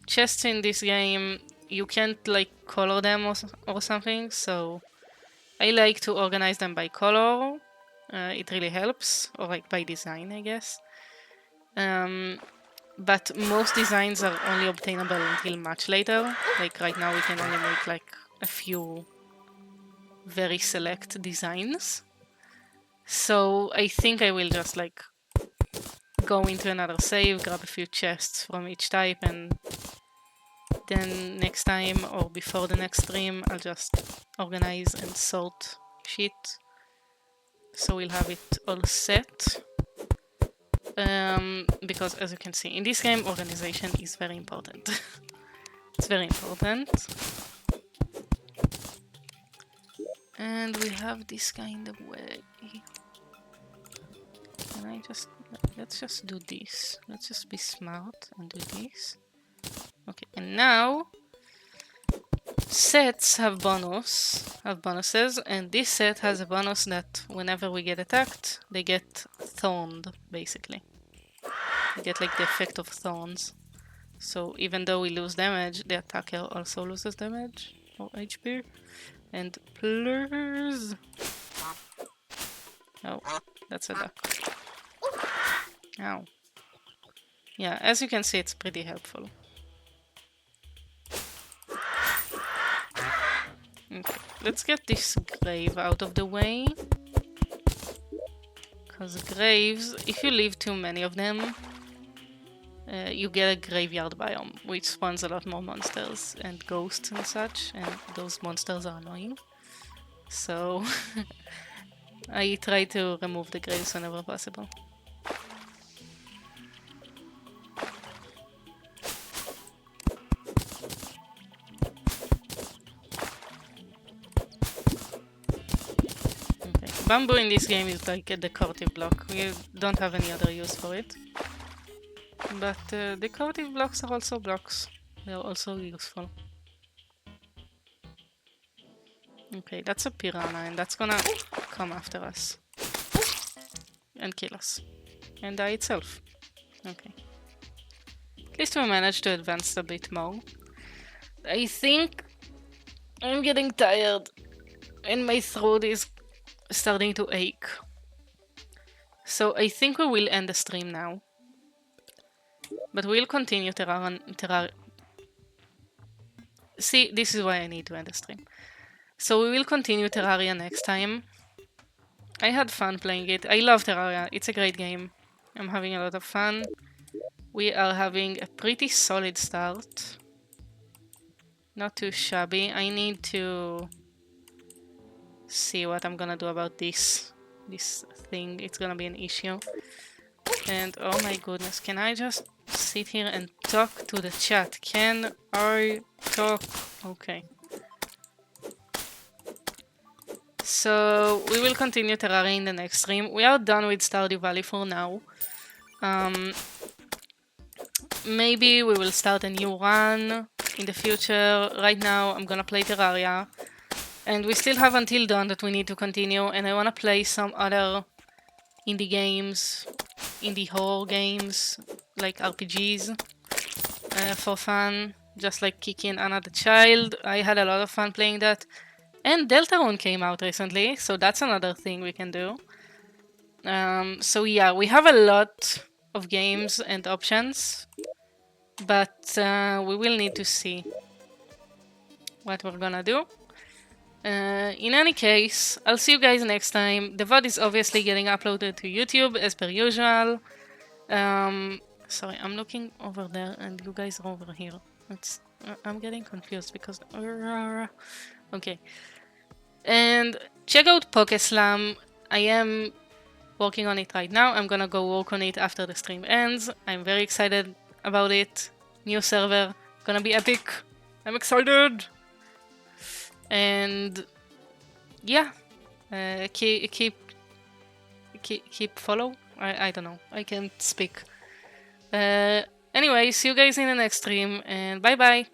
chests in this game, you can't like color them or something, so I like to organize them by color. It really helps, or like by design, I guess. But most designs are only obtainable until much later. Like right now we can only make like a few very select designs. So I think I will just like go into another save, grab a few chests from each type, and then next time or before the next stream I'll just organize and sort shit. So we'll have it all set. Because as you can see, in this game, organization is very important. It's very important. And we have this kind of way. Can let's just do this. Let's just be smart and do this. Okay, and now sets have bonuses, and this set has a bonus that whenever we get attacked, they get thorned, basically. They get like the effect of thorns. So even though we lose damage, the attacker also loses damage or HP. And plus... Oh, that's a duck. Ow. Yeah, as you can see, it's pretty helpful. Okay, let's get this grave out of the way. Because graves, if you leave too many of them, you get a graveyard biome, which spawns a lot more monsters and ghosts and such, and those monsters are annoying. So I try to remove the graves whenever possible. Okay. Bamboo in this game is like a decorative block. We don't have any other use for it. But decorative blocks are also blocks. They are also useful. Okay, that's a piranha, and that's gonna come after us. And kill us. And die itself. Okay. At least we managed to advance a bit more. I think I'm getting tired. And my throat is starting to ache. So I think we will end the stream now. But we'll continue Terraria. See, this is why I need to end the stream. So we will continue Terraria next time. I had fun playing it. I love Terraria. It's a great game. I'm having a lot of fun. We are having a pretty solid start. Not too shabby. I need to see what I'm gonna do about this thing. It's gonna be an issue. And oh my goodness, can I just sit here and talk to the chat? Can I talk? Okay. So we will continue Terraria in the next stream. We are done with Stardew Valley for now. Maybe we will start a new run in the future. Right now I'm gonna play Terraria. And we still have until dawn that we need to continue. And I wanna play some other indie games, indie horror games, like RPGs, for fun. Just like Kiki and Anna the Child. I had a lot of fun playing that. And Deltarune came out recently, so that's another thing we can do. So yeah, we have a lot of games and options, but we will need to see what we're gonna do. In any case, I'll see you guys next time. The VOD is obviously getting uploaded to YouTube as per usual. Sorry, I'm looking over there and you guys are over here. I'm getting confused because... Okay. And check out Pokeslam. I am working on it right now. I'm gonna go work on it after the stream ends. I'm very excited about it. New server. Gonna be epic. I'm excited. And yeah, keep follow. I don't know. I can't speak. Anyway, see you guys in the next stream, and bye bye.